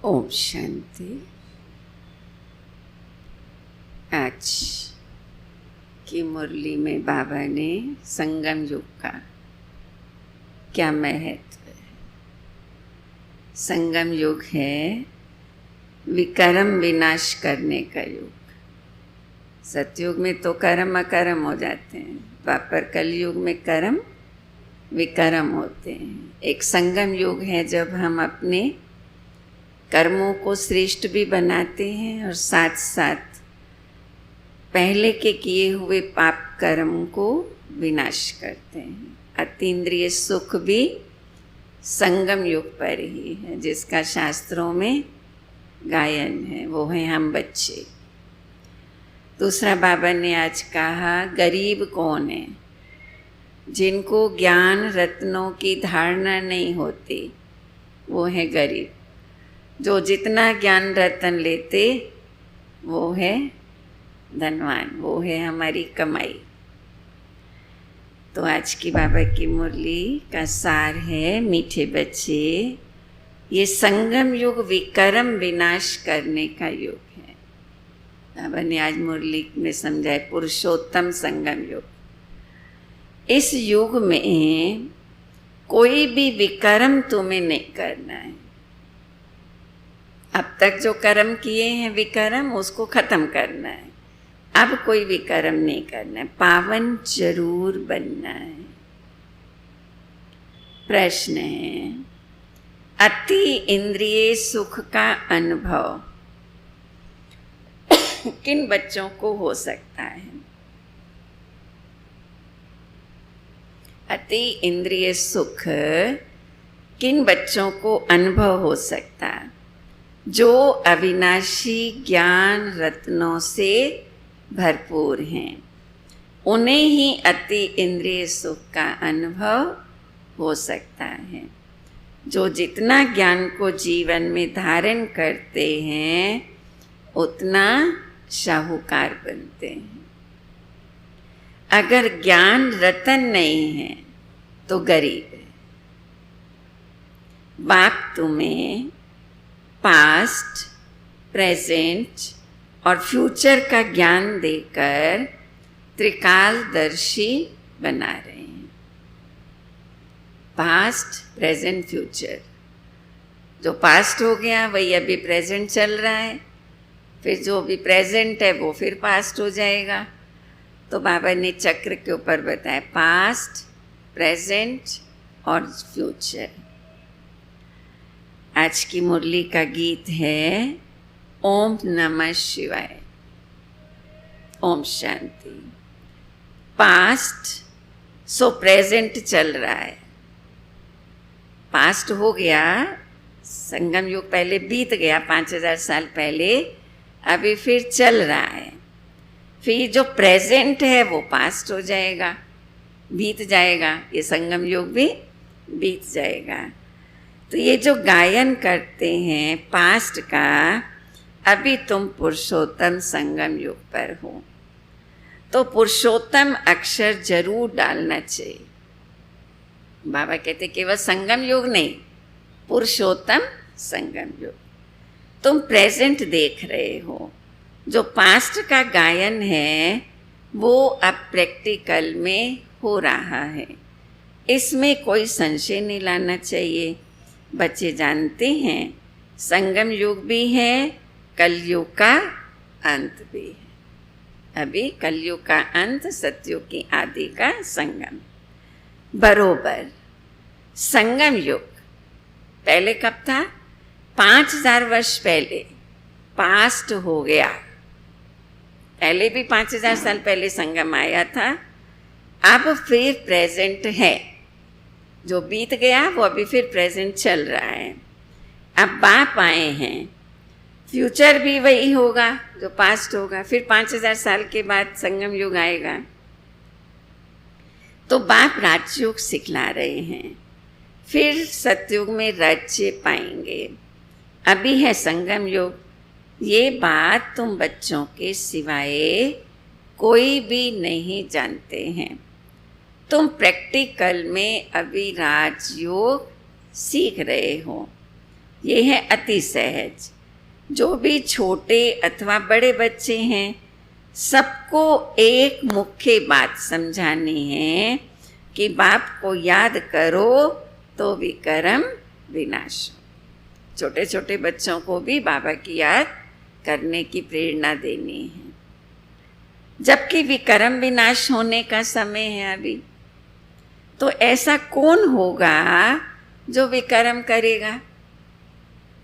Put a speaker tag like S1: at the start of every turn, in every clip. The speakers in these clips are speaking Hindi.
S1: ओम शांति। आज की मुरली में बाबा ने संगम युग का क्या महत्व है। संगम युग है विकर्म विनाश करने का युग। सतयुग में तो कर्म अकर्म हो जाते हैं, द्वापर कलयुग में कर्म विकर्म होते हैं। एक संगम युग है जब हम अपने कर्मों को श्रेष्ठ भी बनाते हैं और साथ साथ पहले के किए हुए पाप कर्म को विनाश करते हैं। अतीन्द्रिय सुख भी संगम युग पर ही है, जिसका शास्त्रों में गायन है, वो है हम बच्चे। दूसरा बाबा ने आज कहा गरीब कौन है? जिनको ज्ञान रत्नों की धारणा नहीं होती वो है गरीब। जो जितना ज्ञान रतन लेते वो है धनवान, वो है हमारी कमाई। तो आज की बाबा की मुरली का सार है, मीठे बच्चे, ये संगम युग विकर्म विनाश करने का युग है। बाबा ने आज मुरली में समझाया पुरुषोत्तम संगम युग। इस युग में कोई भी विकर्म तुम्हें नहीं करना है। अब तक जो कर्म किए हैं विकर्म, उसको खत्म करना है। अब कोई विकर्म नहीं करना है, पावन जरूर बनना है। प्रश्न है, अति इंद्रिय सुख का अनुभव किन बच्चों को हो सकता है? अति इंद्रिय सुख किन बच्चों को अनुभव हो सकता है? जो अविनाशी ज्ञान रत्नों से भरपूर हैं, उन्हें ही अति इंद्रिय सुख का अनुभव हो सकता है। जो जितना ज्ञान को जीवन में धारण करते हैं उतना शाहूकार बनते हैं। अगर ज्ञान रतन नहीं है तो गरीब है। बाप तुम्हें पास्ट, प्रेजेंट और फ्यूचर का ज्ञान देकर त्रिकालदर्शी बना रहे हैं। Past, present, future. जो पास्ट हो गया वही अभी प्रेजेंट चल रहा है, फिर जो भी प्रेजेंट है वो फिर पास्ट हो जाएगा। तो बाबा ने चक्र के ऊपर बताया पास्ट, प्रेजेंट और फ्यूचर। आज की मुरली का गीत है ओम नमः शिवाय। Om Shanti. Past so present चल रहा है। पास्ट हो गया, संगम युग पहले बीत गया 5000 साल पहले, अभी फिर चल रहा है। फिर जो प्रेजेंट है वो पास्ट हो जाएगा, बीत जाएगा। ये संगम युग भी बीत जाएगा। तो ये जो गायन करते हैं पास्ट का, अभी तुम पुरुषोत्तम संगम युग पर हो, तो पुरुषोत्तम अक्षर जरूर डालना चाहिए। बाबा कहते केवल संगम युग नहीं, पुरुषोत्तम संगम युग। तुम प्रेजेंट देख रहे हो, जो पास्ट का गायन है वो अब प्रैक्टिकल में हो रहा है। इसमें कोई संशय नहीं लाना चाहिए। बच्चे जानते हैं संगम युग भी है, कलयुग का अंत भी है। अभी कलयुग का अंत, सतयुग की आदि का संगम। बरोबर संगम युग पहले कब था? 5000 वर्ष पहले पास्ट हो गया। पहले भी 5000 साल पहले संगम आया था, अब फिर प्रेजेंट है। जो बीत गया वो अभी फिर प्रेजेंट चल रहा है। अब बाप आए हैं, फ्यूचर भी वही होगा जो पास्ट होगा। फिर 5000 साल के बाद संगम युग आएगा। तो बाप राजयोग सिखला रहे हैं, फिर सतयुग में राज्य पाएंगे। अभी है संगम युग। ये बात तुम बच्चों के सिवाय कोई भी नहीं जानते हैं। तुम प्रैक्टिकल में अभी राजयोग सीख रहे हो। ये है अति सहज। जो भी छोटे अथवा बड़े बच्चे हैं, सबको एक मुख्य बात समझानी है कि बाप को याद करो तो विकर्म विनाश हो। छोटे छोटे बच्चों को भी बाबा की याद करने की प्रेरणा देनी है, जबकि विकर्म विनाश होने का समय है अभी। तो ऐसा कौन होगा जो विकर्म करेगा?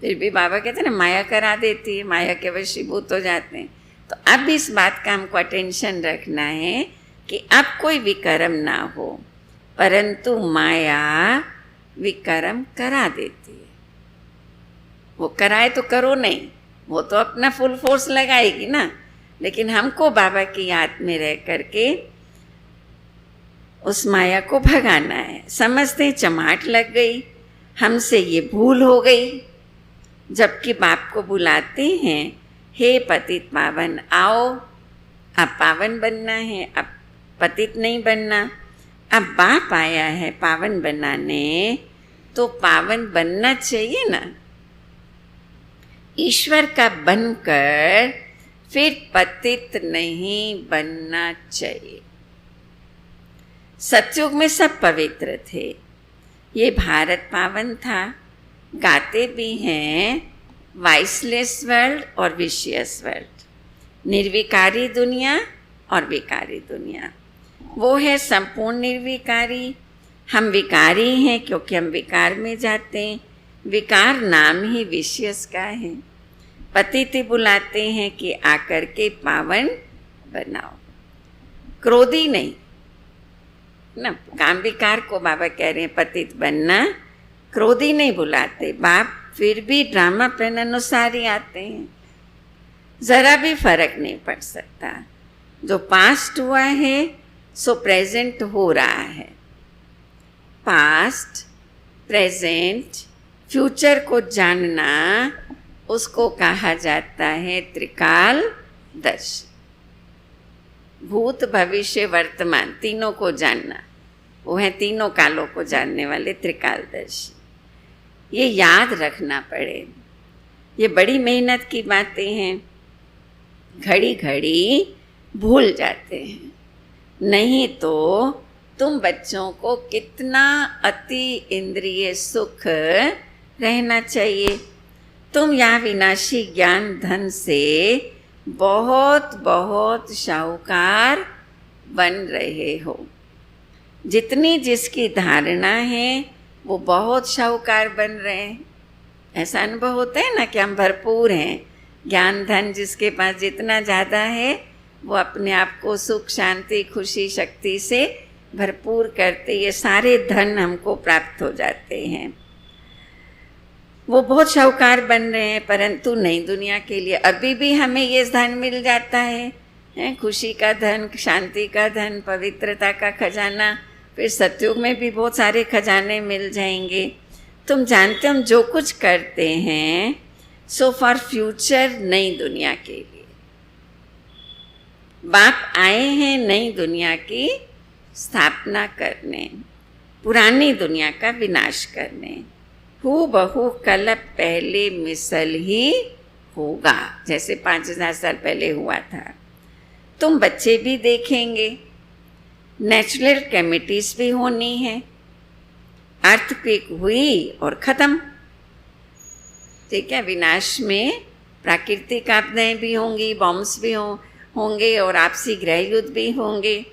S1: फिर भी बाबा कहते हैं ना, माया करा देती है, माया के वशीभूत हो जाते हैं। तो अब इस बात का हमको अटेंशन रखना है कि अब कोई विकर्म ना हो, परंतु माया विकर्म करा देती है। वो कराए तो करो नहीं, वो तो अपना फुल फोर्स लगाएगी ना, लेकिन हमको बाबा की याद में रह करके उस माया को भगाना है। समझते हैं चमाट लग गई, हमसे ये भूल हो गई, जबकि बाप को बुलाते हैं, हे पतित पावन आओ, अब पावन बनना है, अब पतित नहीं बनना। अब बाप आया है पावन बनाने, तो पावन बनना चाहिए ना। ईश्वर का बनकर फिर पतित नहीं बनना चाहिए। सतयुग में सब पवित्र थे, ये भारत पावन था। गाते भी हैं वाइसलेस वर्ल्ड और विशियस वर्ल्ड, निर्विकारी दुनिया और विकारी दुनिया। वो है संपूर्ण निर्विकारी, हम विकारी हैं क्योंकि हम विकार में जाते हैं। विकार नाम ही विशियस का है। पतित बुलाते हैं कि आकर के पावन बनाओ, क्रोधी नहीं ना। काम विकार को बाबा कह रहे हैं पतित बनना, क्रोधी नहीं बुलाते। बाप फिर भी ड्रामा प्लान अनुसार ही आते हैं, ज़रा भी फर्क नहीं पड़ सकता। जो पास्ट हुआ है सो प्रेजेंट हो रहा है। पास्ट, प्रेजेंट, फ्यूचर को जानना, उसको कहा जाता है त्रिकालदर्शी। भूत, भविष्य, वर्तमान तीनों को जानना, वो है तीनों कालों को जानने वाले त्रिकालदर्शी। ये याद रखना पड़े, ये बड़ी मेहनत की बातें हैं। घड़ी घड़ी भूल जाते हैं, नहीं तो तुम बच्चों को कितना अति इंद्रिय सुख रहना चाहिए। तुम यहाँ विनाशी ज्ञान धन से बहुत बहुत शाहूकार बन रहे हो। जितनी जिसकी धारणा है वो बहुत शाहूकार बन रहे हैं। ऐसा अनुभव होता है ना कि हम भरपूर हैं। ज्ञान धन जिसके पास जितना ज़्यादा है वो अपने आप को सुख, शांति, खुशी, शक्ति से भरपूर करते, ये सारे धन हमको प्राप्त हो जाते हैं। वो बहुत शाहूकार बन रहे हैं, परंतु नई दुनिया के लिए अभी भी हमें ये धन मिल जाता है, खुशी का धन, शांति का धन, पवित्रता का खजाना। फिर सतयुग में भी बहुत सारे खजाने मिल जाएंगे। तुम जानते हो हम जो कुछ करते हैं सो फॉर फ्यूचर नई दुनिया के लिए। बाप आए हैं नई दुनिया की स्थापना करने, पुरानी दुनिया का विनाश करने। हूबहू कल्प पहले मिसल ही होगा, जैसे 5000 साल पहले हुआ था। तुम बच्चे भी देखेंगे, नेचुरल कैमिटीज भी होनी है। अर्थक्वेक हुई और ख़त्म, ठीक है। विनाश में प्राकृतिक आपदाएं भी होंगी, बॉम्ब्स भी होंगे और आपसी गृह युद्ध भी होंगे।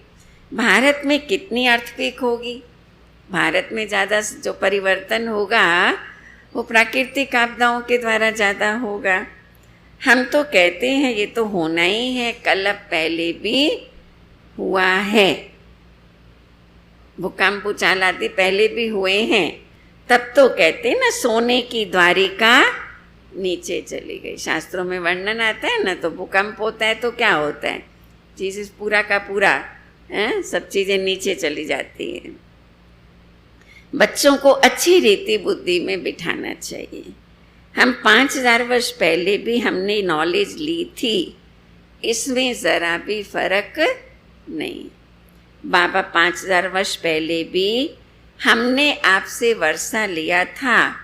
S1: भारत में कितनी अर्थक्वेक होगी? भारत में ज़्यादा जो परिवर्तन होगा वो प्राकृतिक आपदाओं के द्वारा ज़्यादा होगा। हम तो कहते हैं ये तो होना ही है, कल्प पहले भी हुआ है। भूकंप, भूचाल आदि पहले भी हुए हैं। तब तो कहते हैं ना सोने की द्वारिका नीचे चली गई। शास्त्रों में वर्णन आता है ना, तो भूकंप होता है तो क्या होता है, चीज़ पूरा का पूरा सब चीज़ें नीचे चली जाती हैं। बच्चों को अच्छी रीति बुद्धि में बिठाना चाहिए। हम 5000 वर्ष पहले भी हमने नॉलेज ली थी, इसमें ज़रा भी फर्क नहीं। बाबा 5000 वर्ष पहले भी हमने आपसे वर्षा लिया था,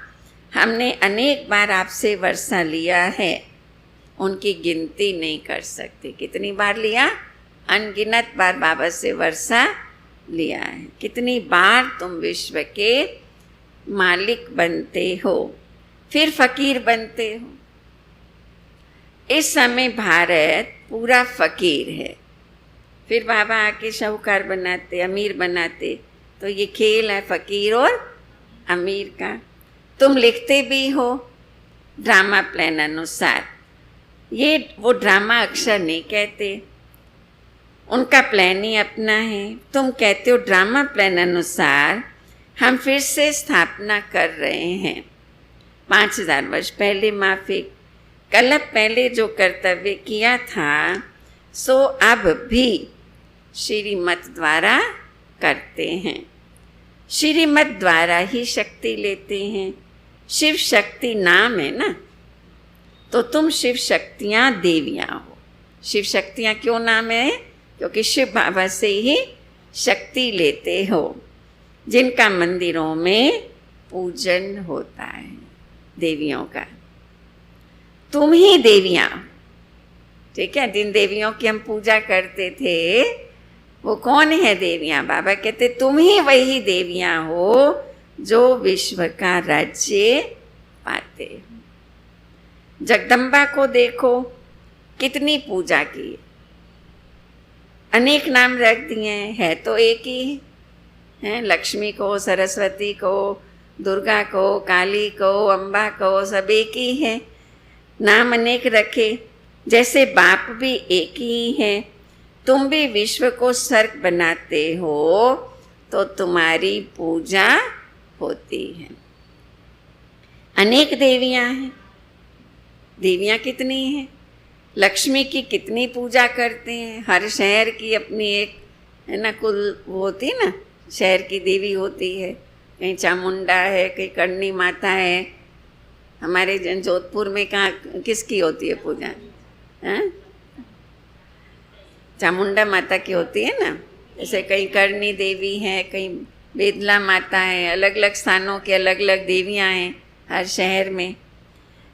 S1: हमने अनेक बार आपसे वर्षा लिया है, उनकी गिनती नहीं कर सकते। कितनी बार लिया? अनगिनत बार बाबा से वर्षा लिया है। कितनी बार तुम विश्व के मालिक बनते हो, फिर फकीर बनते हो। इस समय भारत पूरा फकीर है, फिर बाबा आके शाहूकार बनाते, अमीर बनाते। तो ये खेल है फकीर और अमीर का। तुम लिखते भी हो ड्रामा प्लान अनुसार। ये वो ड्रामा अक्षर नहीं कहते, उनका प्लान ही अपना है। तुम कहते हो ड्रामा प्लान अनुसार हम फिर से स्थापना कर रहे हैं। 5000 वर्ष पहले माफिक कल्प पहले जो कर्तव्य किया था सो अब भी श्रीमत द्वारा करते हैं। श्रीमत द्वारा ही शक्ति लेते हैं। शिव शक्ति नाम है ना, तो तुम शिव शक्तियाँ देवियाँ हो। शिव शक्तियाँ क्यों नाम है? क्योंकि शिव बाबा से ही शक्ति लेते हो, जिनका मंदिरों में पूजन होता है देवियों का। तुम ही देवियाँ, ठीक है। जिन देवियों की हम पूजा करते थे वो कौन है देवियाँ? बाबा कहते तुम ही वही देवियाँ हो जो विश्व का राज्य पाते हो। जगदम्बा को देखो, कितनी पूजा की, अनेक नाम रख दिए हैं, तो एक ही है। लक्ष्मी को, सरस्वती को, दुर्गा को, काली को, अम्बा को, सब एक ही है। नाम अनेक रखे, जैसे बाप भी एक ही है। तुम भी विश्व को स्वर्ग बनाते हो तो तुम्हारी पूजा होती है। अनेक देवियाँ हैं। देवियाँ कितनी हैं? लक्ष्मी की कितनी पूजा करते हैं। हर शहर की अपनी एक है ना, कुल वो होती है ना, शहर की देवी होती है। कहीं चामुंडा है, कहीं करणी माता है। हमारे जोधपुर में कहाँ किसकी होती है पूजा? हैं? चामुंडा माता की होती है ना। जैसे कहीं करणी देवी है, कहीं बेदला माता है। अलग अलग स्थानों की अलग अलग देवियाँ हैं हर शहर में।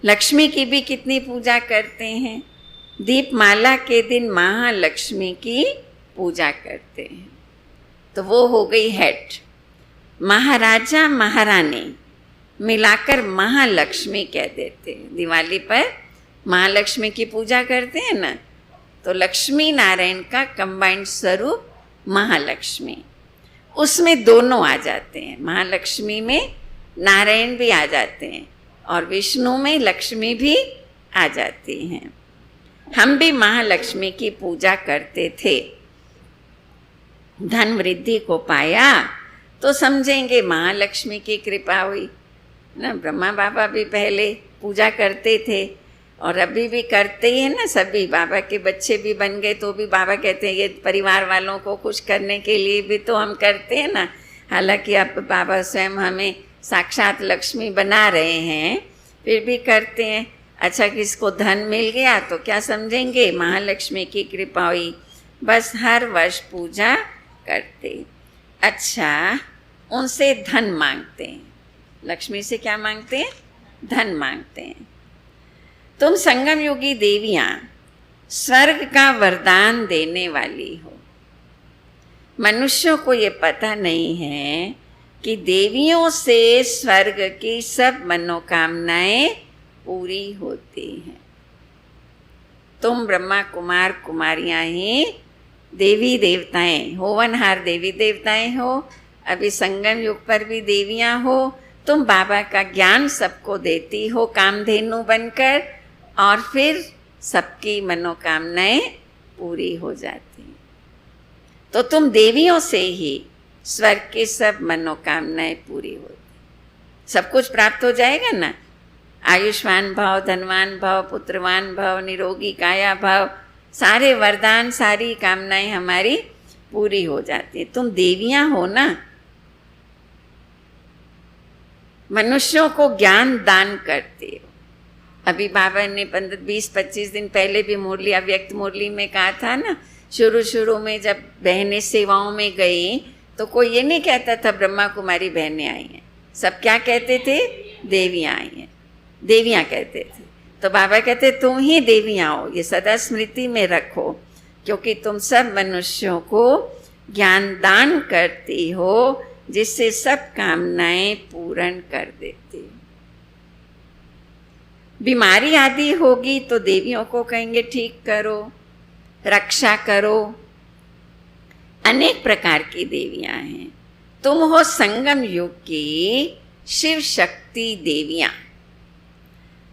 S1: लक्ष्मी की भी कितनी पूजा करते हैं। दीपमाला के दिन महालक्ष्मी की पूजा करते हैं, तो वो हो गई हेड। महाराजा महारानी मिलाकर महालक्ष्मी कह देते हैं। दिवाली पर महालक्ष्मी की पूजा करते हैं ना, तो लक्ष्मी नारायण का कंबाइंड स्वरूप महालक्ष्मी, उसमें दोनों आ जाते हैं। महालक्ष्मी में नारायण भी आ जाते हैं और विष्णु में लक्ष्मी भी आ जाती हैं। हम भी महालक्ष्मी की पूजा करते थे। धन वृद्धि को पाया तो समझेंगे महालक्ष्मी की कृपा हुई ना। ब्रह्मा बाबा भी पहले पूजा करते थे और अभी भी करते ही है ना। सभी बाबा के बच्चे भी बन गए तो भी बाबा कहते हैं ये परिवार वालों को खुश करने के लिए भी तो हम करते हैं ना। हालांकि अब बाबा स्वयं हमें साक्षात लक्ष्मी बना रहे हैं, फिर भी करते हैं। अच्छा, किसको धन मिल गया तो क्या समझेंगे महालक्ष्मी की कृपा हुई, बस हर वर्ष पूजा करते। अच्छा, उनसे धन मांगते हैं। लक्ष्मी से क्या मांगते हैं? धन मांगते हैं। तुम संगम युगी देवियाँ स्वर्ग का वरदान देने वाली हो। मनुष्यों को ये पता नहीं है कि देवियों से स्वर्ग की सब मनोकामनाएं पूरी होती हैं। तुम ब्रह्मा कुमार कुमारियाँ ही देवी देवताएं, होवनहार देवी देवताएं हो। अभी संगम युग पर भी देवियाँ हो। तुम बाबा का ज्ञान सबको देती हो कामधेनु बनकर, और फिर सबकी मनोकामनाएं पूरी हो जाती हैं। तो तुम देवियों से ही स्वर्ग की सब मनोकामनाएं पूरी होती, सब कुछ प्राप्त हो जाएगा ना। आयुष्मान भाव, धनवान भाव, पुत्रवान भाव, निरोगी काया भाव, सारे वरदान, सारी कामनाएं हमारी पूरी हो जाती है। तुम देवियाँ हो ना। मनुष्यों को ज्ञान दान करते हो। अभी बाबा ने 20-25 दिन पहले भी मुरली, अव्यक्त मुरली में कहा था ना, शुरू में जब बहनें सेवाओं में गई तो कोई ये नहीं कहता था ब्रह्मा कुमारी बहनें आई हैं। सब क्या कहते थे? देवियाँ आई हैं, देवियाँ कहते थे। तो बाबा कहते तुम ही देवियाँ हो, ये सदा स्मृति में रखो, क्योंकि तुम सब मनुष्यों को ज्ञान दान करती हो, जिससे सब कामनाएं पूर्ण कर देती हो। बीमारी आदि होगी तो देवियों को कहेंगे ठीक करो, रक्षा करो। अनेक प्रकार की देवियां हैं। तुम हो संगम युग की शिव शक्ति देवियां,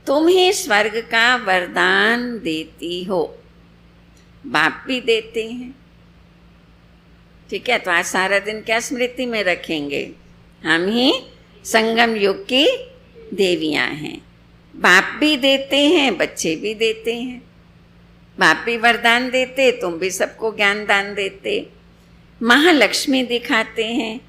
S1: तुम ही स्वर्ग का वरदान देती हो। बाप भी देते हैं, ठीक है। तो आज सारा दिन क्या स्मृति में रखेंगे, हम ही संगम युग की देवियां हैं। बाप भी देते हैं, बच्चे भी देते हैं। बाप भी वरदान देते, तुम भी सबको ज्ञान दान देते। महालक्ष्मी दिखाते हैं,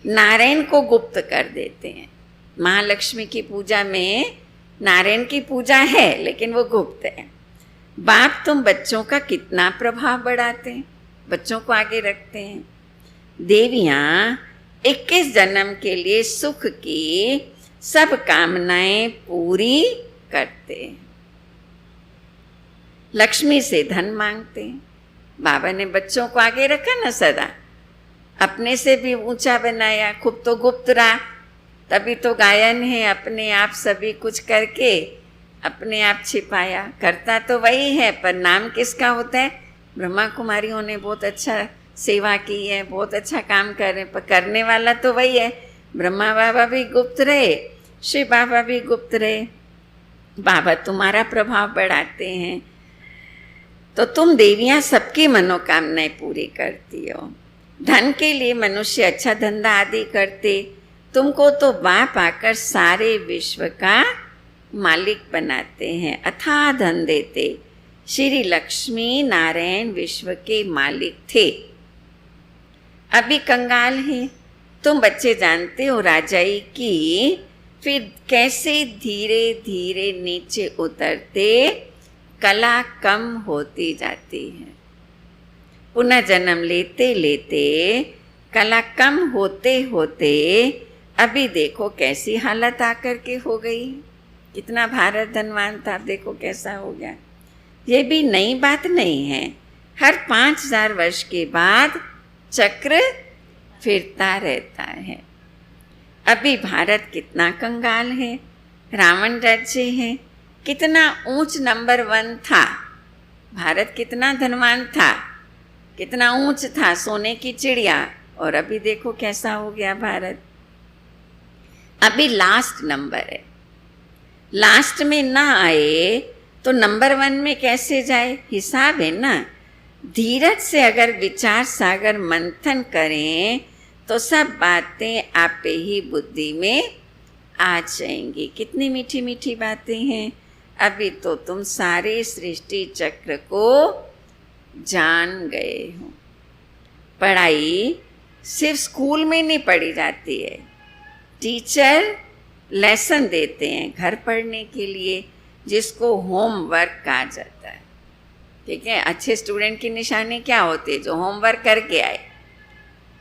S1: नारायण को गुप्त कर देते हैं। महालक्ष्मी की पूजा में नारायण की पूजा है, लेकिन वो गुप्त है। बाप तुम बच्चों का कितना प्रभाव बढ़ाते हैं, बच्चों को आगे रखते हैं। देवियाँ 21 जन्म के लिए सुख की सब कामनाएं पूरी करते हैं। लक्ष्मी से धन मांगते हैं। बाबा ने बच्चों को आगे रखा ना सदा, अपने से भी ऊंचा बनाया, खूब तो गुप्त रहा, तभी तो गायन है। अपने आप सभी कुछ करके अपने आप छिपाया, करता तो वही है, पर नाम किसका होता है। ब्रह्मा कुमारियों ने बहुत अच्छा सेवा की है, बहुत अच्छा काम कर रहे हैं, पर करने वाला तो वही है। ब्रह्मा बाबा भी गुप्त रहे, शिव बाबा भी गुप्त रहे। बाबा तुम्हारा प्रभाव बढ़ाते हैं। तो तुम देवियाँ सबकी मनोकामनाएं पूरी करती हो। धन के लिए मनुष्य अच्छा धंधा आदि करते, तुमको तो बाप आकर सारे विश्व का मालिक बनाते हैं, अथाह धन देते। श्री लक्ष्मी नारायण विश्व के मालिक थे, अभी कंगाल हैं। तुम बच्चे जानते हो राजाई की, फिर कैसे धीरे धीरे नीचे उतरते कला कम होती जाती है। पुनः जन्म लेते लेते कला कम होते होते अभी देखो कैसी हालत आकर के हो गई। कितना भारत धनवान था, देखो कैसा हो गया। ये भी नई बात नहीं है, हर 5000 वर्ष के बाद चक्र फिरता रहता है। अभी भारत कितना कंगाल है, रावण राज्य है, कितना ऊंच नंबर 1 था। भारत कितना धनवान था, कितना ऊंच था, सोने की चिड़िया, और अभी देखो कैसा हो गया भारत। अभी लास्ट नंबर है, लास्ट में ना आए तो नंबर 1 में कैसे जाए, हिसाब है ना। धीरज से अगर विचार सागर मंथन करें तो सब बातें आपे ही बुद्धि में आ जाएंगी। कितनी मीठी मीठी बातें हैं। अभी तो तुम सारे सृष्टि चक्र को जान गए हो। पढ़ाई सिर्फ स्कूल में नहीं पढ़ी जाती है, टीचर लेसन देते हैं घर पढ़ने के लिए, जिसको होमवर्क कहा जाता है। ठीक है, अच्छे स्टूडेंट की निशानी क्या होती है, जो होमवर्क करके आए।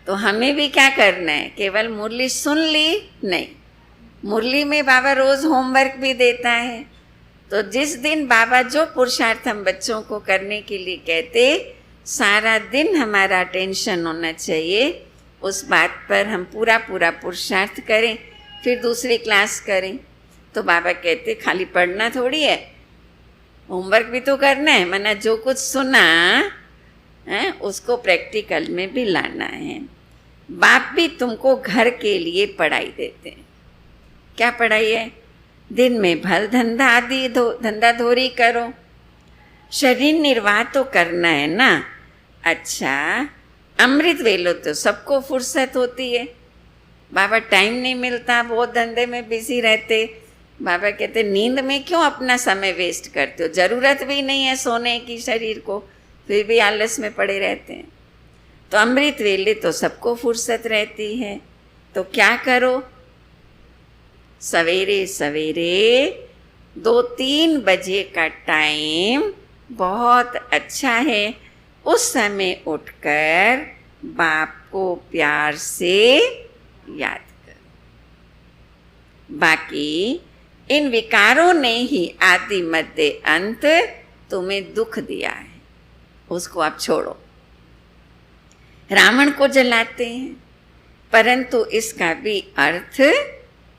S1: तो हमें भी क्या करना है, केवल मुरली सुन ली नहीं, मुरली में बाबा रोज होमवर्क भी देता है। तो जिस दिन बाबा जो पुरुषार्थ हम बच्चों को करने के लिए कहते, सारा दिन हमारा अटेंशन होना चाहिए उस बात पर, हम पूरा पुरुषार्थ करें, फिर दूसरी क्लास करें। तो बाबा कहते खाली पढ़ना थोड़ी है, होमवर्क भी तो करना है, मना जो कुछ सुना है उसको प्रैक्टिकल में भी लाना है। बाप भी तुमको घर के लिए पढ़ाई देते हैं। क्या पढ़ाई है, दिन में भल धंधा आदि धंधा धोरी करो, शरीर निर्वाह तो करना है ना। अच्छा, अमृत वेलो तो सबको फुर्सत होती है, बाबा टाइम नहीं मिलता, बहुत धंधे में बिजी रहते। बाबा कहते नींद में क्यों अपना समय वेस्ट करते हो, ज़रूरत भी नहीं है सोने की शरीर को, फिर भी आलस में पड़े रहते हैं। तो अमृत वेले तो सबको फुर्सत रहती है। तो क्या करो, सवेरे सवेरे 2-3 बजे का टाइम बहुत अच्छा है, उस समय उठकर बाप को प्यार से याद करो। बाकी इन विकारों ने ही आदि मध्य अंत तुम्हें दुख दिया है, उसको आप छोड़ो। रावण को जलाते हैं परंतु इसका भी अर्थ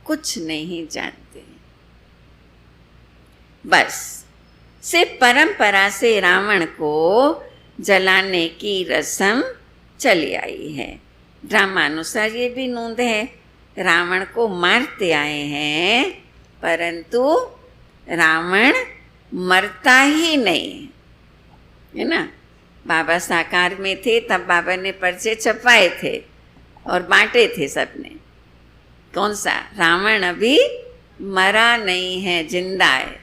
S1: कुछ नहीं जानते। बस सिर्फ परंपरा से रावण को जलाने की रस्म चली आई है। ड्रामानुसार ये भी नोंद है, रावण को मारते आए हैं परंतु रावण मरता ही नहीं, है ना। बाबा साकार में थे तब बाबा ने पर्चे छपवाए थे और बांटे थे सबने। कौन सा? रावण अभी मरा नहीं है, जिंदा है।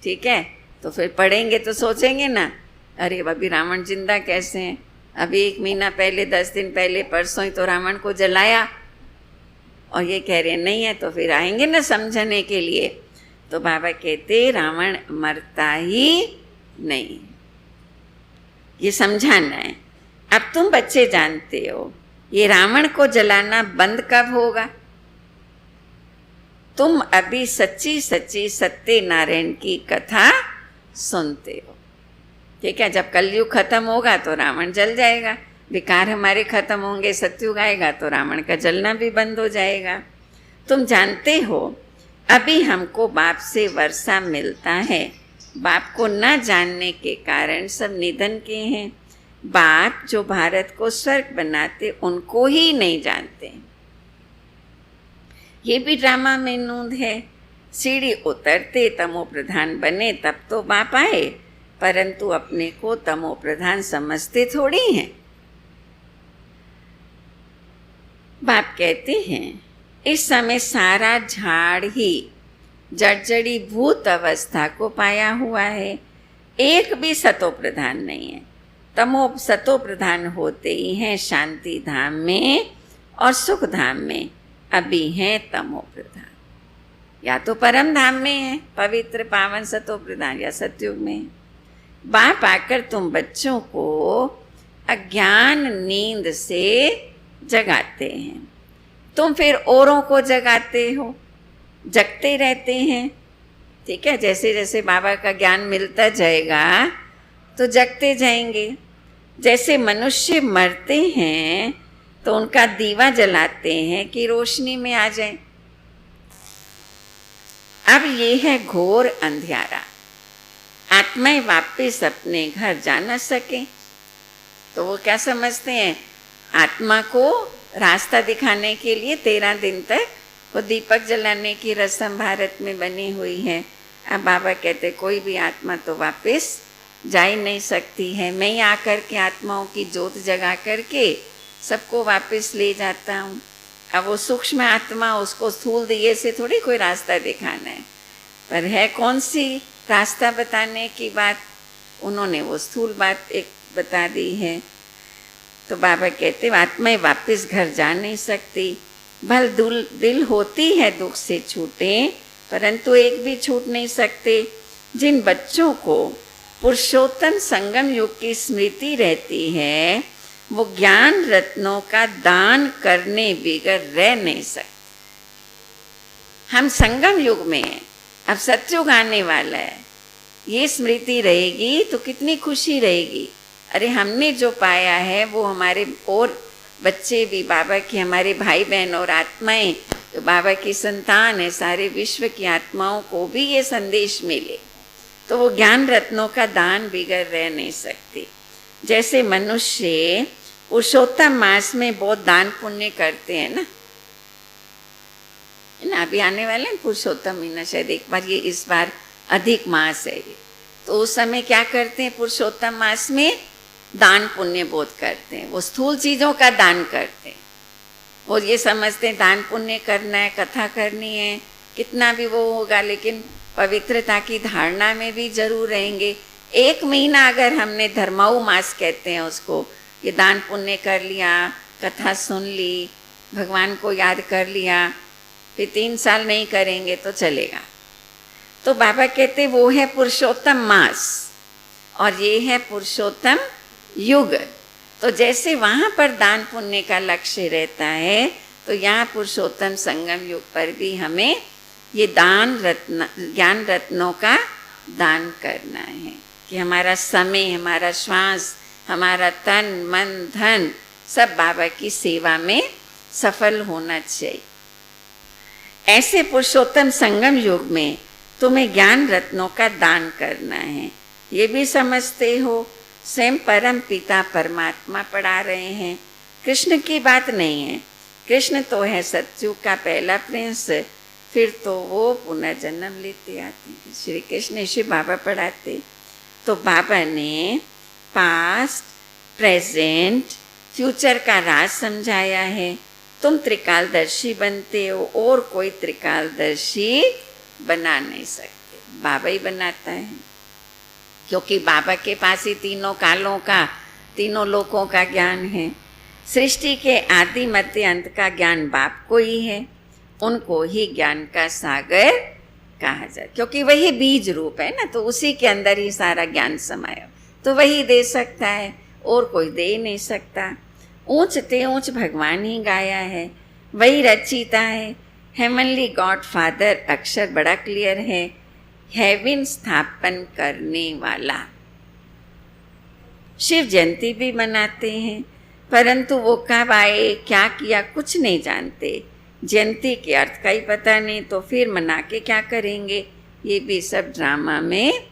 S1: ठीक है, तो फिर पढ़ेंगे तो सोचेंगे ना, अरे अभी रावण जिंदा कैसे हैं? अभी 1 महीना पहले, 10 दिन पहले, परसों ही तो रावण को जलाया और ये कह रहे नहीं है, तो फिर आएंगे ना समझने के लिए। तो बाबा कहते रावण मरता ही नहीं, ये समझाना है। अब तुम बच्चे जानते हो ये रावण को जलाना बंद कब होगा? तुम अभी सच्ची सच्ची सत्यनारायण की कथा सुनते हो, ठीक है। जब कलयुग खत्म होगा तो रावण जल जाएगा, विकार हमारे खत्म होंगे, सत्युग आएगा तो रावण का जलना भी बंद हो जाएगा। तुम जानते हो अभी हमको बाप से वर्षा मिलता है, बाप को न जानने के कारण सब निधन के हैं। बाप जो भारत को स्वर्ग बनाते उनको ही नहीं जानते। ये भी ड्रामा में नोंद है। सीढ़ी उतरते तमो प्रधान बने तब तो बाप आए, परंतु अपने को तमो प्रधान समझते थोड़ी हैं। बाप कहते हैं इस समय सारा झाड़ ही जड़जड़ी भूत अवस्था को पाया हुआ है, एक भी सतो प्रधान नहीं है। तमो सतो प्रधान होते ही हैं शांति धाम में और सुख धाम में, अभी हैं तमो प्रधान। या तो परम धाम में है पवित्र पावन सतो प्रधान, या सतयुग में है। बाप आकर तुम बच्चों को अज्ञान नींद से जगाते हैं, तुम फिर औरों को जगाते हो, जगते रहते हैं। ठीक है, जैसे जैसे बाबा का ज्ञान मिलता जाएगा तो जगते जाएंगे। जैसे मनुष्य मरते हैं तो उनका दीवा जलाते हैं कि रोशनी में आ जाए। अब ये है घोर अंधियारा, आत्माएं वापस अपने घर जा न सके तो वो क्या समझते हैं, आत्मा को रास्ता दिखाने के लिए 13 दिन तक वो दीपक जलाने की रस्म भारत में बनी हुई है। अब बाबा कहते कोई भी आत्मा तो वापस जा ही नहीं सकती है, मैं ही आकर के आत्माओं की जोत जगा करके सबको वापस ले जाता हूँ। अब वो सूक्ष्म आत्मा, उसको स्थूल दिए से थोड़ी कोई रास्ता दिखाना है, पर है कौन सी रास्ता बताने की बात, उन्होंने वो स्थूल बात एक बता दी है। तो बाबा कहते आत्माएं वापस घर जा नहीं सकती, भल दिल होती है दुख से छूटे, परंतु एक भी छूट नहीं सकते। जिन बच्चों को पुरुषोत्तम संगम युग की स्मृति रहती है वो ज्ञान रत्नों का दान करने बगैर रह नहीं सकते। हम संगम युग में हैं, अब सतयुग आने वाला है, ये स्मृति रहेगी तो कितनी खुशी रहेगी। अरे हमने जो पाया है वो हमारे और बच्चे भी बाबा की, हमारे भाई बहन और आत्माएं तो बाबा की संतान है, सारे विश्व की आत्माओं को भी ये संदेश मिले तो वो ज्ञान रत्नों का दान बिगड़ रह नहीं सकती। जैसे मनुष्य पुरुषोत्तम मास में बहुत दान पुण्य करते हैं ना, है ना, अभी आने वाले हैं पुरुषोत्तम महीना, शायद एक बार ये इस बार अधिक मास है ये, तो उस समय क्या करते हैं पुरुषोत्तम मास में दान पुण्य बहुत करते हैं, वो स्थूल चीज़ों का दान करते हैं। वो ये समझते हैं दान पुण्य करना है, कथा करनी है, कितना भी वो होगा लेकिन पवित्रता की धारणा में भी जरूर रहेंगे। 1 महीना अगर हमने धर्माऊ मास कहते हैं उसको, ये दान पुण्य कर लिया, कथा सुन ली, भगवान को याद कर लिया, फिर 3 साल नहीं करेंगे तो चलेगा। तो बाबा कहते वो है पुरुषोत्तम मास और ये है पुरुषोत्तम युग। तो जैसे वहाँ पर दान पुण्य का लक्ष्य रहता है तो यहाँ पुरुषोत्तम संगम युग पर भी हमें ये ज्ञान रत्नों का दान करना है कि हमारा समय, हमारा श्वास, हमारा तन, मन, धन सब बाबा की सेवा में सफल होना चाहिए। ऐसे पुरुषोत्तम संगम युग में तुम्हें ज्ञान रत्नों का दान करना है। ये भी समझते हो स्वयं परम पिता परमात्मा पढ़ा रहे हैं, कृष्ण की बात नहीं है। कृष्ण तो है सतयुग का पहला प्रिंस, फिर तो वो पुनर्जन्म लेते आते हैं। श्री कृष्ण श्री बाबा पढ़ाते, तो बाबा ने पास्ट, प्रेजेंट, फ्यूचर का राज समझाया है। तुम त्रिकालदर्शी बनते हो और कोई त्रिकालदर्शी बना नहीं सकते, बाबा ही बनाता है, क्योंकि बाबा के पास ही तीनों कालों का, तीनों लोकों का ज्ञान है। सृष्टि के आदि मध्य अंत का ज्ञान बाप को ही है, उनको ही ज्ञान का सागर कहा जाए, क्योंकि वही बीज रूप है ना, तो उसी के अंदर ही सारा ज्ञान समाया, तो वही दे सकता है और कोई दे नहीं सकता। ऊंच ते ऊंच भगवान ही गाया है, वही रचिता है। हेमनली गॉड फादर अक्षर बड़ा क्लियर है, हेवन स्थापन करने वाला। शिव जयंती भी मनाते हैं, परंतु वो कब आए, क्या किया, कुछ नहीं जानते। जयंती के अर्थ का ही पता नहीं, तो फिर मना के क्या करेंगे। ये भी सब ड्रामा में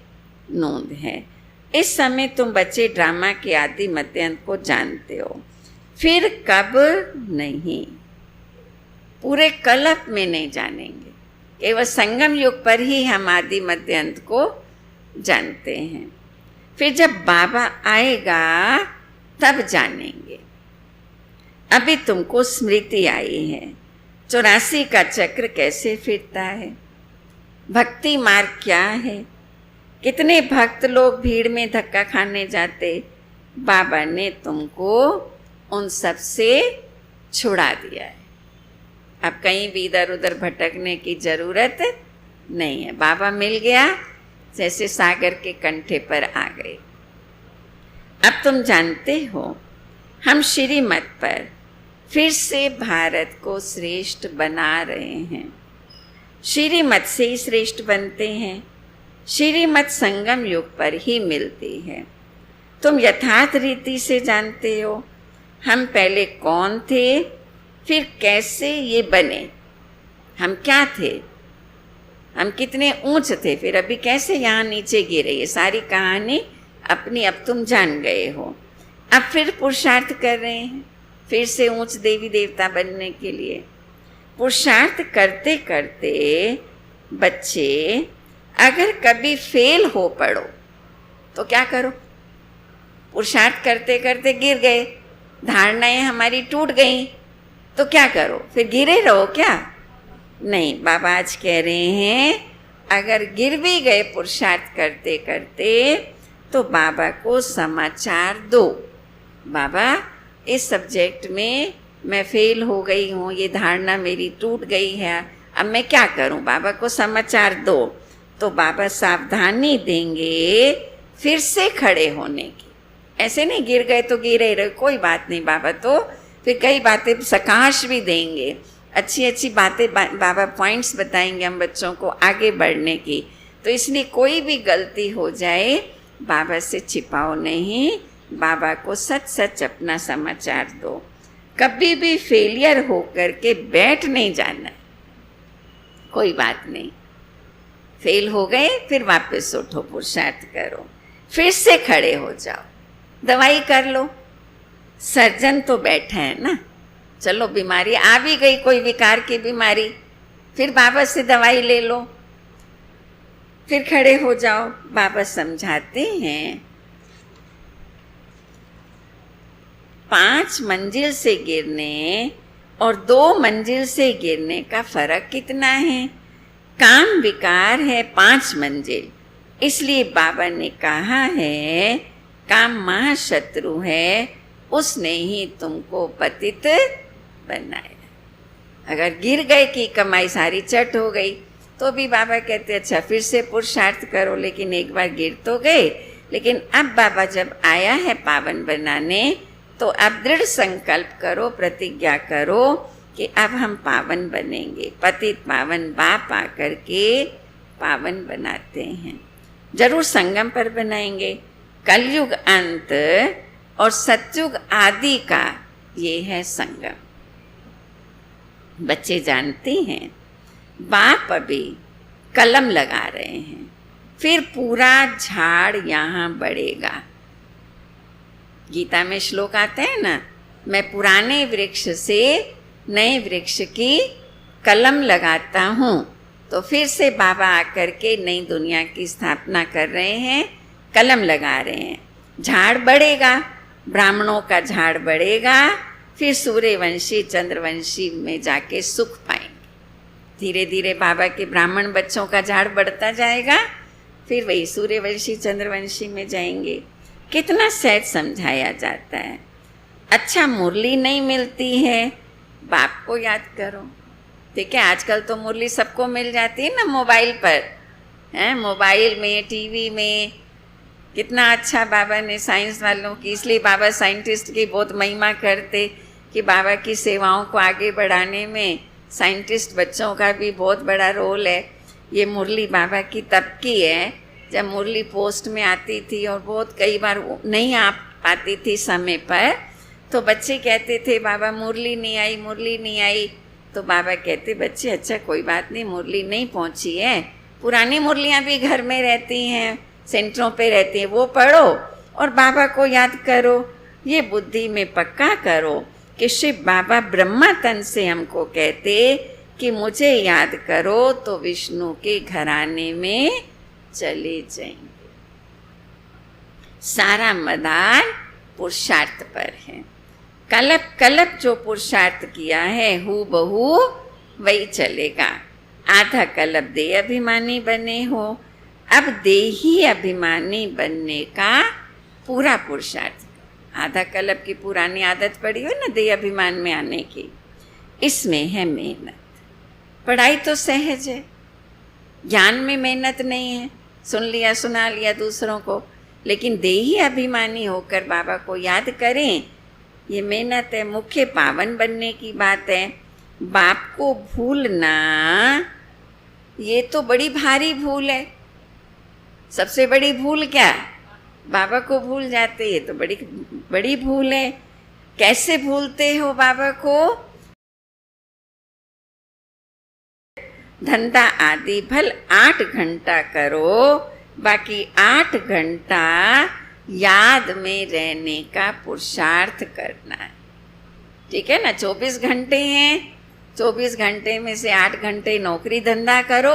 S1: नोंद है। इस समय तुम बच्चे ड्रामा के आदि मध्य अंत को जानते हो, फिर कब नहीं, पूरे कल्प में नहीं जानेंगे। केवल संगम युग पर ही हम आदि मध्य अंत को जानते हैं। फिर जब बाबा आएगा तब जानेंगे। अभी तुमको स्मृति आई है 84 का चक्र कैसे फिरता है, भक्ति मार्ग क्या है, कितने भक्त लोग भीड़ में धक्का खाने जाते। बाबा ने तुमको उन सब से छुड़ा दिया है। अब कहीं भी इधर उधर भटकने की जरूरत नहीं है। बाबा मिल गया, जैसे सागर के कंठे पर आ गए। अब तुम जानते हो हम श्रीमत पर फिर से भारत को श्रेष्ठ बना रहे हैं। श्रीमत से ही श्रेष्ठ बनते हैं। श्रीमत संगम युग पर ही मिलती है। तुम यथार्थ रीति से जानते हो हम पहले कौन थे, फिर कैसे ये बने। हम क्या थे, हम कितने ऊंच थे, फिर अभी कैसे यहाँ नीचे गिरे। ये सारी कहानी अपनी अब तुम जान गए हो। अब फिर पुरुषार्थ कर रहे हैं फिर से ऊंच देवी देवता बनने के लिए। पुरुषार्थ करते करते बच्चे अगर कभी फेल हो पड़ो तो क्या करो। पुरुषार्थ करते करते गिर गए, धारणाएं हमारी टूट गई, तो क्या करो, फिर गिरे रहो क्या? नहीं, बाबा आज कह रहे हैं अगर गिर भी गए पुरुषार्थ करते करते तो बाबा को समाचार दो, बाबा इस सब्जेक्ट में मैं फेल हो गई हूँ, ये धारणा मेरी टूट गई है, अब मैं क्या करूँ, बाबा को समाचार दो। तो बाबा सावधानी देंगे फिर से खड़े होने की। ऐसे नहीं गिर गए तो गिरे रहे, कोई बात नहीं, बाबा तो फिर कई बातें सकाश भी देंगे, अच्छी अच्छी बातें बाबा पॉइंट्स बताएंगे हम बच्चों को आगे बढ़ने की। तो इसलिए कोई भी गलती हो जाए बाबा से छिपाओ नहीं, बाबा को सच सच अपना समाचार दो। कभी भी फेलियर होकर के बैठ नहीं जाना, कोई बात नहीं, फेल हो गए फिर वापस उठो, पुरुषार्थ करो, फिर से खड़े हो जाओ, दवाई कर लो। सर्जन तो बैठा है ना, चलो बीमारी आ भी गई, कोई विकार की बीमारी, फिर बाबा से दवाई ले लो, फिर खड़े हो जाओ। बाबा समझाते हैं 5 मंजिल से गिरने और 2 मंजिल से गिरने का फर्क कितना है। काम विकार है 5 मंजिल, इसलिए बाबा ने कहा है काम महाशत्रु है, उसने ही तुमको पतित बनाया। अगर गिर गए कि कमाई सारी चट हो गई तो भी बाबा कहते अच्छा फिर से पुरुषार्थ करो, लेकिन एक बार गिर तो गए, लेकिन अब बाबा जब आया है पावन बनाने तो अब दृढ़ संकल्प करो, प्रतिज्ञा करो कि अब हम पावन बनेंगे। पतित पावन बाप आकर के पावन बनाते हैं। जरूर संगम पर बनाएंगे। कलयुग अंत और सतयुग आदि का ये है संगम। बच्चे जानते हैं, बाप अभी कलम लगा रहे हैं, फिर पूरा झाड़ यहाँ बढ़ेगा। गीता में श्लोक आते हैं ना, मैं पुराने वृक्ष से नए वृक्ष की कलम लगाता हूँ। तो फिर से बाबा आकर के नई दुनिया की स्थापना कर रहे हैं, कलम लगा रहे हैं। झाड़ बढ़ेगा, ब्राह्मणों का झाड़ बढ़ेगा, फिर सूर्यवंशी चंद्रवंशी में जाके सुख पाएंगे। धीरे धीरे बाबा के ब्राह्मण बच्चों का झाड़ बढ़ता जाएगा, फिर वही सूर्यवंशी चंद्रवंशी में जाएंगे। कितना सहज समझाया जाता है। अच्छा, मुरली नहीं मिलती है, बाप को याद करो। ठीक है, आजकल तो मुरली सबको मिल जाती है ना मोबाइल पर, हैं, मोबाइल में, टीवी में। कितना अच्छा बाबा ने साइंस वालों की, इसलिए बाबा साइंटिस्ट की बहुत महिमा करते कि बाबा की सेवाओं को आगे बढ़ाने में साइंटिस्ट बच्चों का भी बहुत बड़ा रोल है। ये मुरली बाबा की तब की है जब मुरली पोस्ट में आती थी और बहुत कई बार नहीं आ पाती थी समय पर, तो बच्चे कहते थे बाबा मुरली नहीं आई, मुरली नहीं आई। तो बाबा कहते बच्चे अच्छा कोई बात नहीं, मुरली नहीं पहुंची है, पुरानी मुरलियाँ भी घर में रहती हैं, सेंटरों पे रहती हैं, वो पढ़ो और बाबा को याद करो। ये बुद्धि में पक्का करो कि शिव बाबा ब्रह्मा तन से हमको कहते कि मुझे याद करो तो विष्णु के घराने में चले जाएंगे। सारा मदार पुरुषार्थ पर है। कलप कलप जो पुरुषार्थ किया है हु बहू वही चलेगा। आधा कलप देह अभिमानी बने हो, अब देही अभिमानी बनने का पूरा पुरुषार्थ। आधा कलप की पुरानी आदत पड़ी हो ना देह अभिमान में आने की, इसमें है मेहनत। पढ़ाई तो सहज है, ज्ञान में मेहनत नहीं है, सुन लिया सुना लिया दूसरों को, लेकिन देही अभिमानी होकर बाबा को याद करें, ये मेहनत है। मुख्य पावन बनने की बात है। बाप को भूलना ये तो बड़ी भारी भूल है। सबसे बड़ी भूल क्या? बाबा को भूल जाते, ये तो बड़ी बड़ी भूल है। कैसे भूलते हो बाबा को? धंधा आदि भल 8 घंटा करो, बाकी 8 घंटा याद में रहने का पुरुषार्थ करना है। ठीक है ना, 24 घंटे हैं, 24 घंटे में से 8 घंटे नौकरी धंधा करो,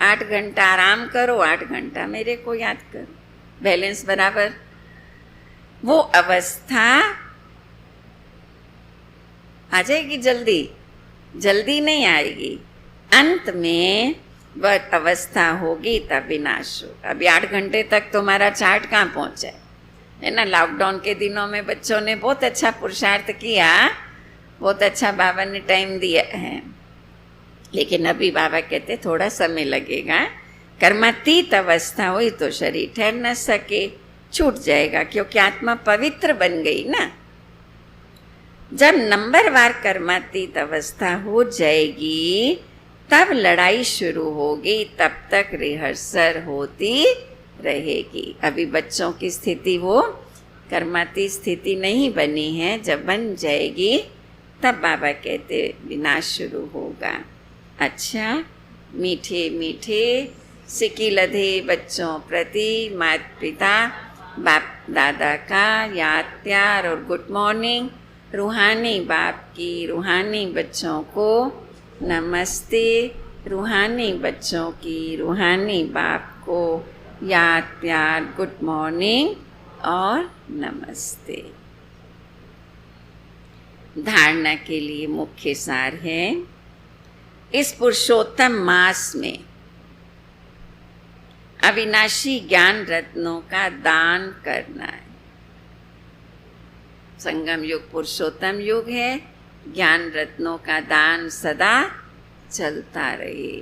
S1: 8 घंटा आराम करो, 8 घंटा मेरे को याद करो, बैलेंस बराबर। वो अवस्था आ जाएगी जल्दी, जल्दी नहीं आएगी। अंत में वह अवस्था होगी तब विनाश होगा। अभी 8 घंटे तक तुम्हारा चार्ट कहाँ पहुँचा है ना। लॉकडाउन के दिनों में बच्चों ने बहुत अच्छा पुरुषार्थ किया, बहुत अच्छा बाबा ने टाइम दिया है, लेकिन अभी बाबा कहते थोड़ा समय लगेगा। कर्मातीत अवस्था हुई तो शरीर ठहर न सके, छूट जाएगा, क्योंकि आत्मा पवित्र बन गई ना। जब नंबरवार कर्मातीत अवस्था हो जाएगी तब लड़ाई शुरू होगी, तब तक रिहर्सल होती रहेगी। अभी बच्चों की स्थिति वो कर्मातीत स्थिति नहीं बनी है, जब बन जाएगी तब बाबा कहते विनाश शुरू होगा। अच्छा, मीठे मीठे सिकी लधे बच्चों प्रति माता पिता बाप दादा का याद प्यार और गुड मॉर्निंग। रूहानी बाप की रूहानी बच्चों को नमस्ते, रूहानी बच्चों की रूहानी बाप को याद प्यार गुड मॉर्निंग और नमस्ते। धारणा के लिए मुख्य सार है, इस पुरुषोत्तम मास में अविनाशी ज्ञान रत्नों का दान करना है। संगम युग पुरुषोत्तम युग है, ज्ञान रत्नों का दान सदा चलता रहे।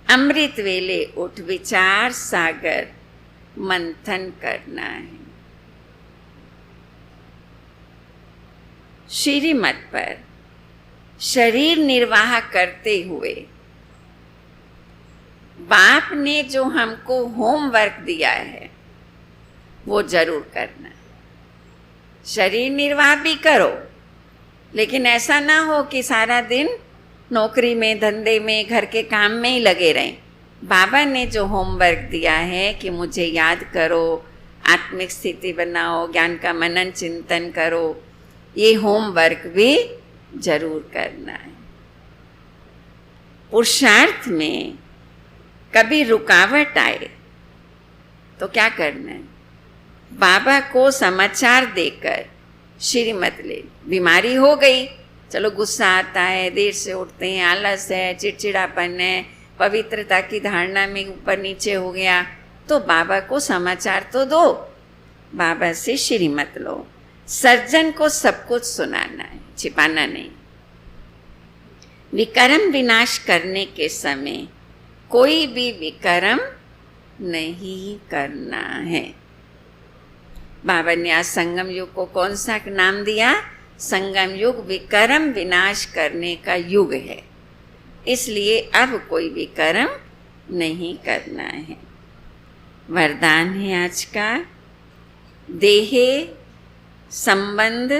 S1: अमृत वेले उठ विचार सागर मंथन करना है। श्रीमत पर शरीर निर्वाह करते हुए बाप ने जो हमको होमवर्क दिया है वो जरूर करना। शरीर निर्वाह भी करो, लेकिन ऐसा ना हो कि सारा दिन नौकरी में, धंधे में, घर के काम में ही लगे रहें। बाबा ने जो होमवर्क दिया है कि मुझे याद करो, आत्मिक स्थिति बनाओ, ज्ञान का मनन चिंतन करो, ये होमवर्क भी जरूर करना है। पुरुषार्थ में कभी रुकावट आए तो क्या करना है? बाबा को समाचार देकर श्रीमत ले। बीमारी हो गई, चलो गुस्सा आता है, देर से उठते हैं, आलस है, चिड़चिड़ापन है, पवित्रता की धारणा में ऊपर नीचे हो गया, तो बाबा को समाचार तो दो, बाबा से श्रीमत लो। सर्जन को सब कुछ सुनाना है, छिपाना नहीं। विकर्म विनाश करने के समय कोई भी विकर्म नहीं करना है। बाबा ने आज संगम युग को कौन सा नाम दिया? संगम युग विकर्म विनाश करने का युग है, इसलिए अब कोई विकर्म नहीं करना है। वरदान है आज का, देहे संबंध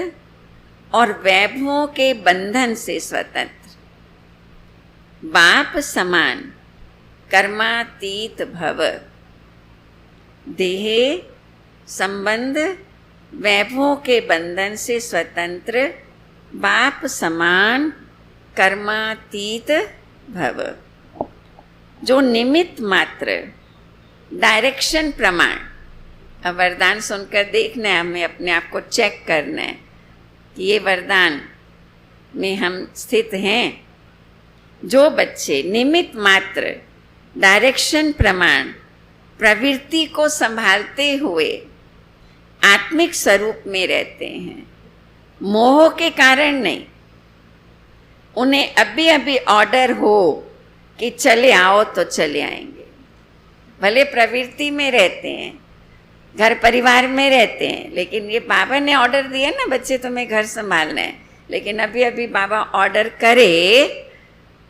S1: और वैभवों के बंधन से स्वतंत्र, बाप समान कर्मातीत भव। देहे संबंध वैभवों के बंधन से स्वतंत्र, बाप समान कर्मातीत भव। जो निमित्त मात्र डायरेक्शन प्रमाण, अब वरदान सुनकर देखना है, हमें अपने आप को चेक करना है कि ये वरदान में हम स्थित हैं। जो बच्चे निमित्त मात्र डायरेक्शन प्रमाण प्रवृत्ति को संभालते हुए आत्मिक स्वरूप में रहते हैं, मोह के कारण नहीं, उन्हें अभी अभी ऑर्डर हो कि चले आओ तो चले आएंगे। भले प्रवृत्ति में रहते हैं, घर परिवार में रहते हैं, लेकिन ये बाबा ने ऑर्डर दिया ना, बच्चे तुम्हें घर संभालना है, लेकिन अभी अभी बाबा ऑर्डर करे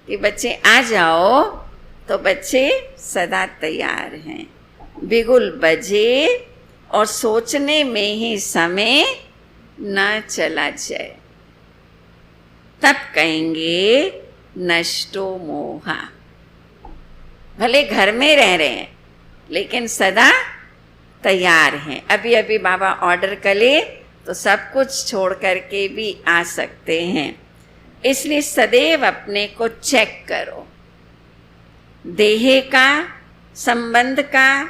S1: कि बच्चे आ जाओ, तो बच्चे सदा तैयार हैं। बिगुल बजे और सोचने में ही समय न चला जाए, तब कहेंगे नष्टो मोहा। भले घर में रह रहे हैं, लेकिन सदा तैयार हैं। अभी अभी बाबा ऑर्डर करे तो सब कुछ छोड़ करके भी आ सकते हैं। इसलिए सदैव अपने को चेक करो। देह का संबंध का,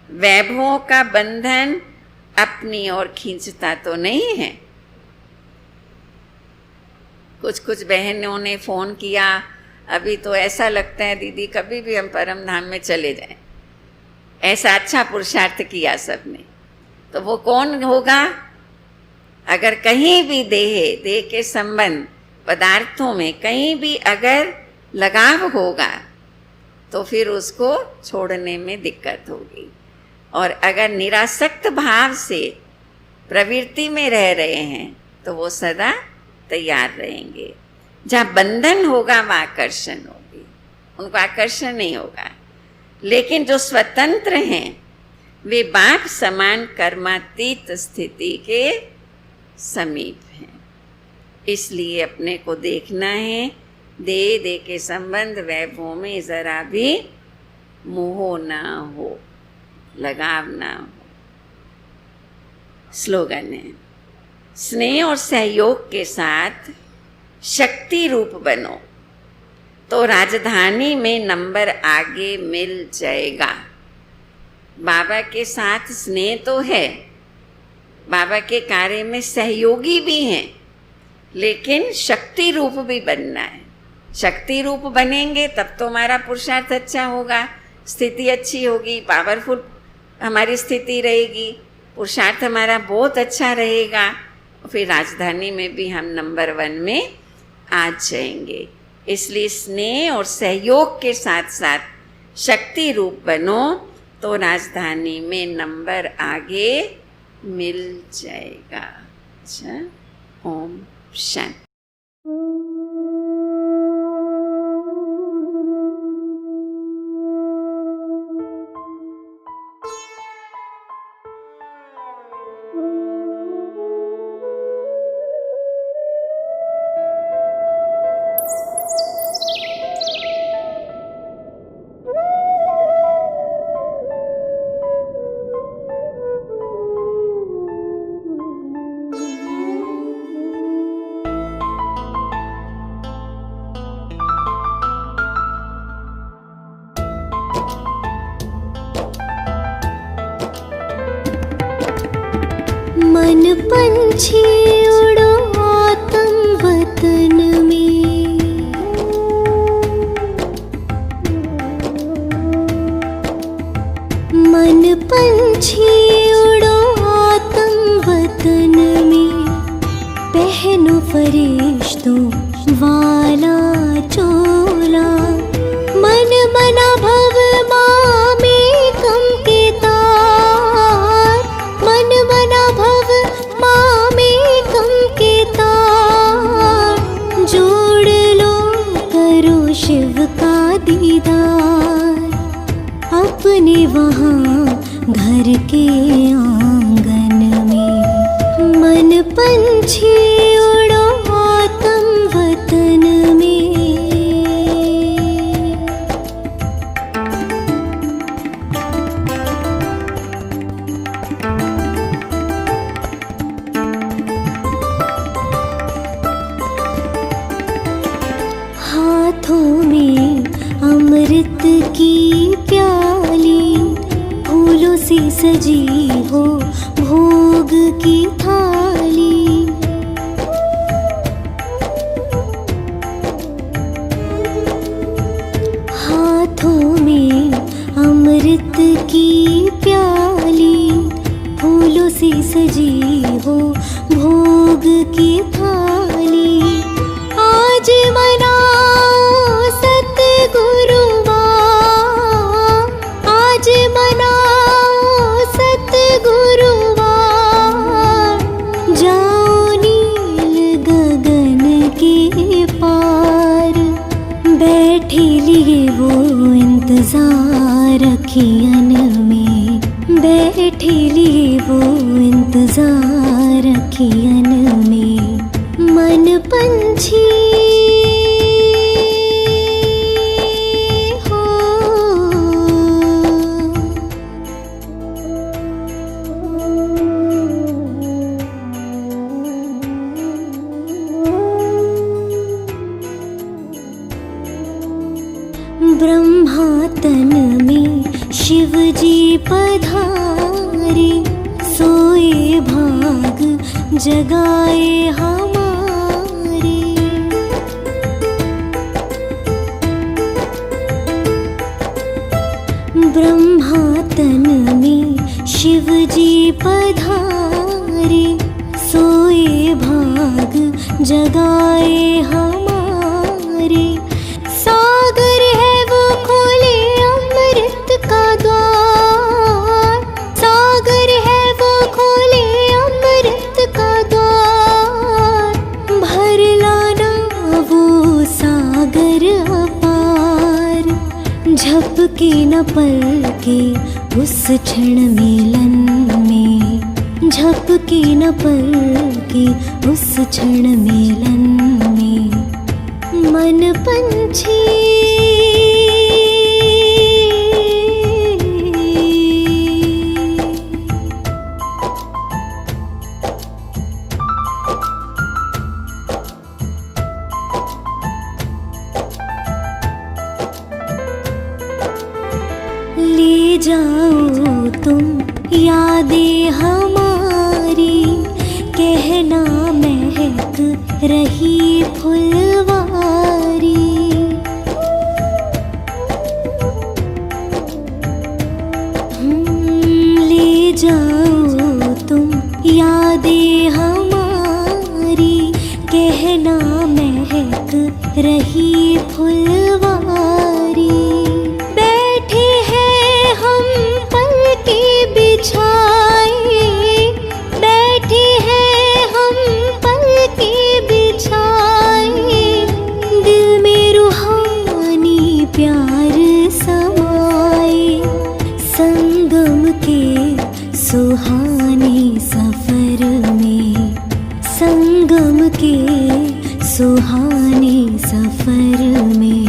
S1: वैभवों का बंधन अपनी ओर खींचता तो नहीं है। कुछ कुछ बहनों ने फ़ोन किया, अभी तो ऐसा लगता है दीदी कभी भी हम परम धाम में चले जाएं, ऐसा अच्छा पुरुषार्थ किया सबने। तो वो कौन होगा? अगर कहीं भी देह के संबंध पदार्थों में कहीं भी अगर लगाव होगा तो फिर उसको छोड़ने में दिक्कत होगी। और अगर निरासक्त भाव से प्रवृत्ति में रह रहे हैं तो वो सदा तैयार रहेंगे। जहाँ बंधन होगा वहाँ आकर्षण होगी, उनको आकर्षण नहीं होगा। लेकिन जो स्वतंत्र हैं वे बाप समान कर्मातीत स्थिति के समीप हैं। इसलिए अपने को देखना है, दे के संबंध वैभवों में जरा भी मोह ना हो, लगाव ना हो। स्लोगन है, स्नेह और सहयोग के साथ शक्ति रूप बनो तो राजधानी में नंबर आगे मिल जाएगा। बाबा के साथ स्नेह तो है, बाबा के कार्य में सहयोगी भी हैं, लेकिन शक्ति रूप भी बनना है। शक्ति रूप बनेंगे तब तो हमारा पुरुषार्थ अच्छा होगा, स्थिति अच्छी होगी, पावरफुल हमारी स्थिति रहेगी, पुरुषार्थ हमारा बहुत अच्छा रहेगा, फिर राजधानी में भी हम नंबर 1 में आ जाएंगे। इसलिए स्नेह और सहयोग के साथ साथ शक्ति रूप बनो तो राजधानी में नंबर आगे मिल जाएगा। अच्छा, ओम शांति।
S2: मन पंछी उड़ो आतम वतन में, मन पंछी उड़ो आतम वतन में, पहनो फरिश्तों वाला चोला, मन मना भव में कम के तार, मन मना भव में कम के तार, जोड़ लो करो शिव का दीदार, अपने वहाँ घर के आंगन में, मन पंछी उड़ो आतम वतन में। हाथों में अमृत की प्याली, फूलों से सजी हो भोग की थाली, हाथों में अमृत की प्याली, फूलों से सजी हो भोग की थाली, आज मनाओ सतगुरुवार, आज मनाओ सतगुरुवार, जाओ नील गगन के पार, बैठे लिए वो इंतजार अखियन में, बैठे लिए वो इंतजार अखियन में, मन पंछी हो। ब्रह्मा तन में शिव जी पधारे, सोए भाग जगाए हमारे, ब्रह्मा तन में शिव जी पधारे, सोए भाग जगाए हमारे, सागर है वो खोले अमृत का द्वार, सागर है वो खोले अमृत का द्वार, भर लाना वो सागर अपार, झपके न पलके उस क्षण मिलन में, झपके न पलके उस क्षण मिलन में, मन पंछी ले जाओ तुम यादें हमारी, कहना महक रही फुलवारी, ले जाओ तुम यादें हमारी, कहना महक रही फुलवारी, बैठे हैं हम पलके बिछाए, बैठे हैं हम पलके बिछाए, दिल में रूहानी प्यार समाए, संगम के सुहाने सफर में, संगम के सुहाने सफर में,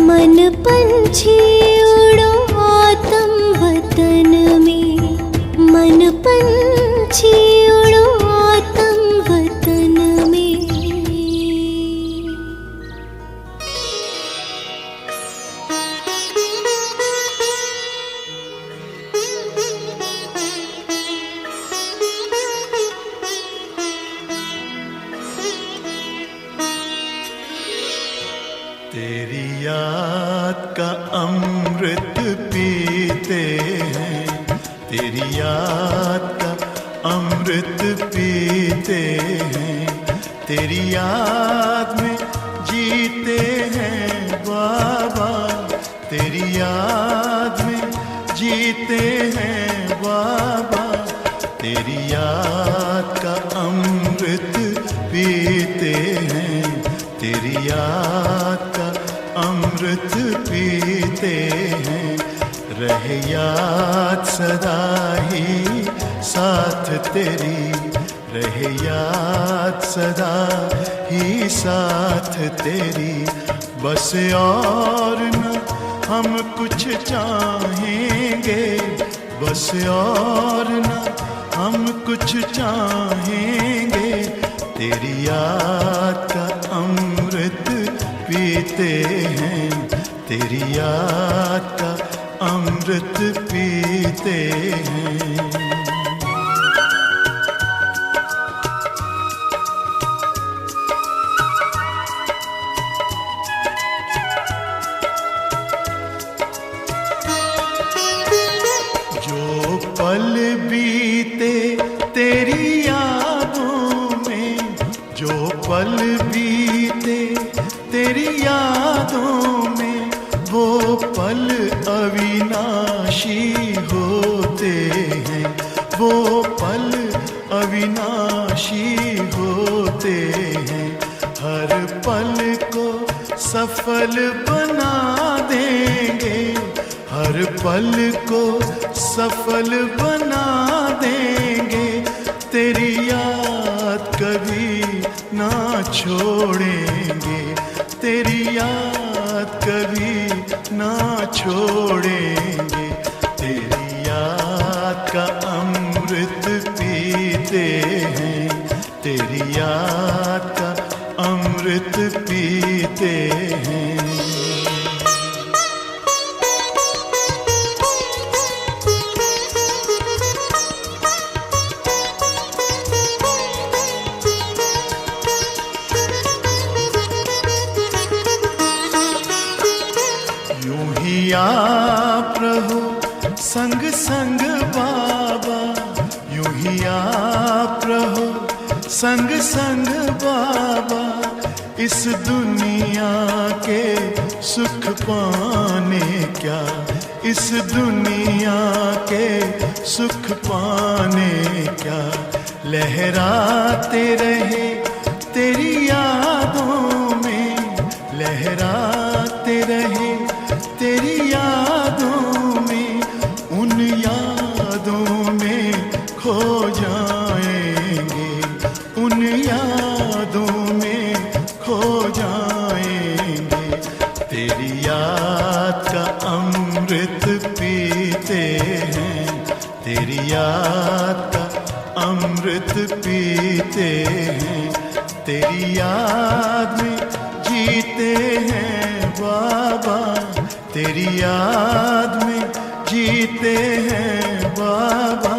S2: मन पंछी उड़ो आतम वतन में, मन पंछी उड़ो आतम वतन में।
S3: अमृत पीते हैं, तेरी याद में जीते हैं बाबा, तेरी याद में जीते हैं बाबा, तेरी याद का अमृत पीते हैं, तेरी याद का अमृत पीते हैं। रहे याद सदा ही साथ तेरी, रहे याद सदा ही साथ तेरी, बस और न हम कुछ चाहेंगे, बस और न हम कुछ चाहेंगे, तेरी याद का अमृत पीते हैं, तेरी याद का अमृत पीते हैं। जो पल बीते तेरी यादों में, जो पल बीते तेरी यादों में, वो पल अविनाशी होते हैं, वो पल अविनाशी होते हैं। हर पल को सफल बना देंगे, हर पल को सफल बना देंगे, तेरी याद कभी ना छोड़ेंगे, तेरी याद कभी ना छोड़ेंगे, तेरी याद का अमृत पीते हैं, तेरी याद का अमृत पीते हैं। यूं ही आप रहो संग संग बाबा, यूं ही आप रहो संग संग बाबा, इस दुनिया के सुख पाने क्या, इस दुनिया के सुख पाने क्या, लहराते रहे तेरी यादों में, लहराते रहे तेरी यादों में, उन यादों में खो जाएंगे, उन यादों में खो जाएंगे, तेरी याद का अमृत पीते हैं, तेरी याद का अमृत पीते हैं, तेरी याद में जीते हैं बाबा, तेरी याद में जीते हैं बाबा,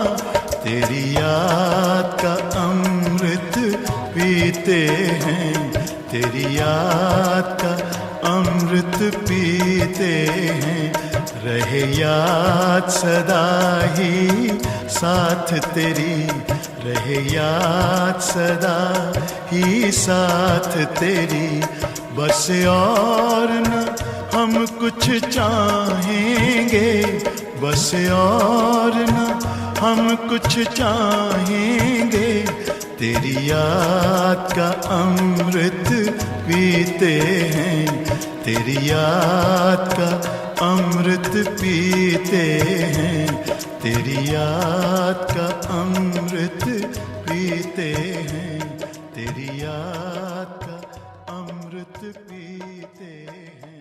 S3: तेरी याद का अमृत पीते हैं, तेरी याद का अमृत पीते हैं। रहे याद सदा ही साथ तेरी, रहे याद सदा ही साथ तेरी, बस और न हम कुछ चाहेंगे, बस और न हम कुछ चाहेंगे, तेरी याद का अमृत पीते हैं, तेरी याद का अमृत पीते हैं, तेरी याद का अमृत पीते हैं, तेरी याद का अमृत पीते हैं।